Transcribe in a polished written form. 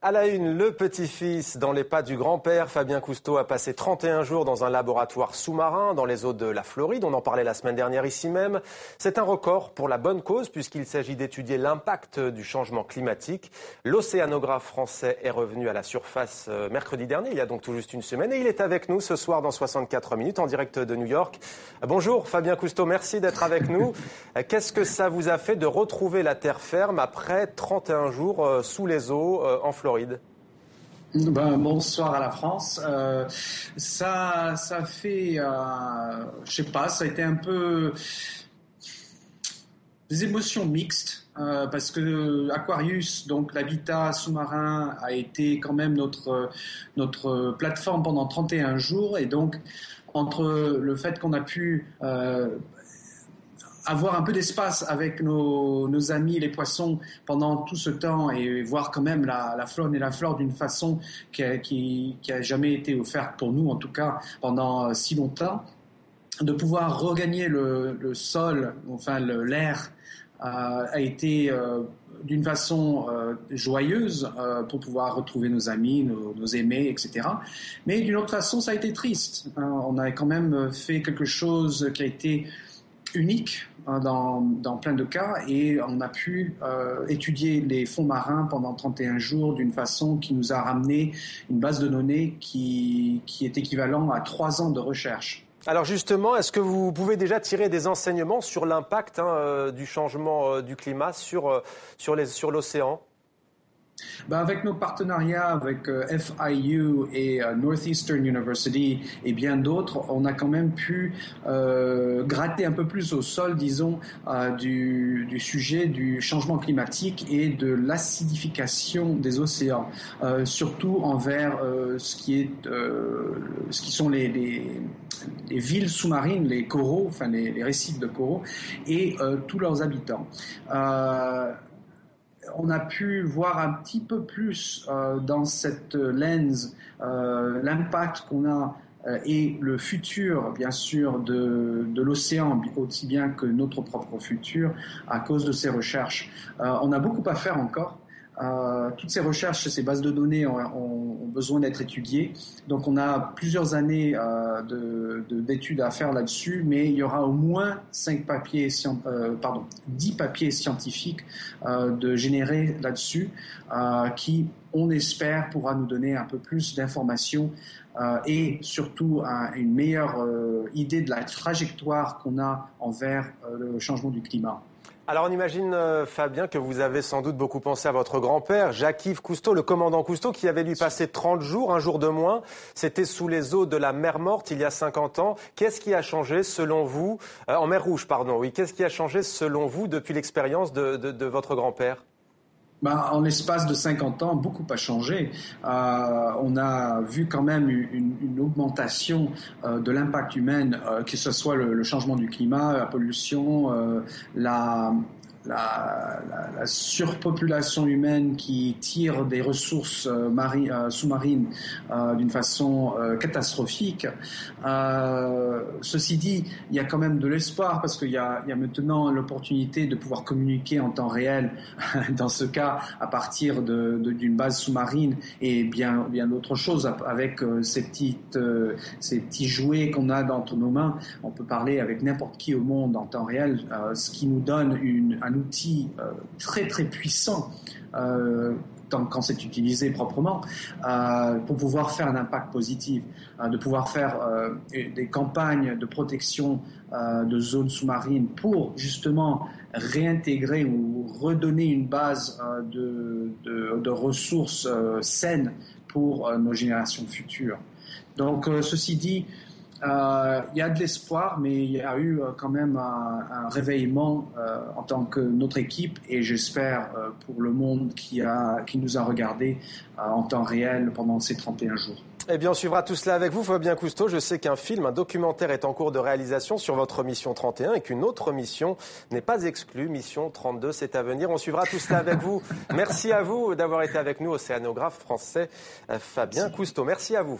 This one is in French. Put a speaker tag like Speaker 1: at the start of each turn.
Speaker 1: À la une, le petit-fils dans les pas du grand-père. Fabien Cousteau a passé 31 jours dans un laboratoire sous-marin dans les eaux de la Floride. On en parlait la semaine dernière ici même. C'est un record pour la bonne cause puisqu'il s'agit d'étudier l'impact du changement climatique. L'océanographe français est revenu à la surface mercredi dernier, il y a donc tout juste une semaine. Et il est avec nous ce soir dans 64 minutes en direct de New York. Bonjour Fabien Cousteau, merci d'être avec nous. Qu'est-ce que ça vous a fait de retrouver la terre ferme après 31 jours sous les eaux en Floride?
Speaker 2: Bonsoir à la France. Ça fait, je sais pas, ça a été un peu des émotions mixtes parce que Aquarius, donc l'habitat sous-marin, a été quand même notre plateforme pendant 31 jours et donc entre le fait qu'on a pu avoir un peu d'espace avec nos amis les poissons pendant tout ce temps et voir quand même la faune et la flore d'une façon qui a jamais été offerte pour nous, en tout cas pendant si longtemps, de pouvoir regagner le sol, enfin l'air, a été d'une façon joyeuse pour pouvoir retrouver nos amis, nos aimés, etc. Mais d'une autre façon, ça a été triste. On a quand même fait quelque chose qui a été unique dans plein de cas et on a pu étudier les fonds marins pendant 31 jours d'une façon qui nous a ramené une base de données qui est équivalent à 3 ans de recherche.
Speaker 1: Alors justement, est-ce que vous pouvez déjà tirer des enseignements sur l'impact du changement du climat sur l'océan ?
Speaker 2: Avec nos partenariats avec FIU et Northeastern University et bien d'autres, on a quand même pu gratter un peu plus au sol, disons, du sujet du changement climatique et de l'acidification des océans, surtout envers ce qui sont les villes sous-marines, les coraux, enfin les récifs de coraux et tous leurs habitants. On a pu voir un petit peu plus dans cette lens l'impact qu'on a et le futur, bien sûr, de l'océan, aussi bien que notre propre futur, à cause de ces recherches. On a beaucoup à faire encore. Toutes ces recherches, ces bases de données ont besoin d'être étudiées. Donc on a plusieurs années d'études à faire là-dessus, mais il y aura au moins 10 papiers scientifiques de générer là-dessus qui, on espère, pourra nous donner un peu plus d'informations et surtout une meilleure idée de la trajectoire qu'on a envers le changement du climat.
Speaker 1: Alors on imagine, Fabien, que vous avez sans doute beaucoup pensé à votre grand-père, Jacques-Yves Cousteau, le commandant Cousteau, qui avait lui passé 30 jours, un jour de moins. C'était sous les eaux de la mer Morte il y a 50 ans. Qu'est-ce qui a changé selon vous, en mer Rouge, pardon, oui. Qu'est-ce qui a changé selon vous depuis l'expérience de votre grand-père ?
Speaker 2: En l'espace de 50 ans, beaucoup a changé. On a vu quand même une augmentation de l'impact humain, que ce soit le changement du climat, la pollution, la surpopulation humaine qui tire des ressources sous-marines d'une façon catastrophique. Ceci dit, il y a quand même de l'espoir parce qu'il y a maintenant l'opportunité de pouvoir communiquer en temps réel, dans ce cas à partir d'une base sous-marine et bien d'autres choses avec ces petits jouets qu'on a entre nos mains. On peut parler avec n'importe qui au monde en temps réel, ce qui nous donne un outil très très puissant quand c'est utilisé proprement pour pouvoir faire un impact positif, de pouvoir faire des campagnes de protection de zones sous-marines pour justement réintégrer ou redonner une base de ressources saines pour nos générations futures. Donc ceci dit, il y a de l'espoir, mais il y a eu quand même un réveillement en tant que notre équipe et j'espère pour le monde qui nous a regardés en temps réel pendant ces 31 jours.
Speaker 1: Eh bien, on suivra tout cela avec vous, Fabien Cousteau. Je sais qu'un documentaire est en cours de réalisation sur votre mission 31 et qu'une autre mission n'est pas exclue. Mission 32, c'est à venir. On suivra tout cela avec vous. Merci à vous d'avoir été avec nous, océanographe français Fabien Cousteau. Merci à vous.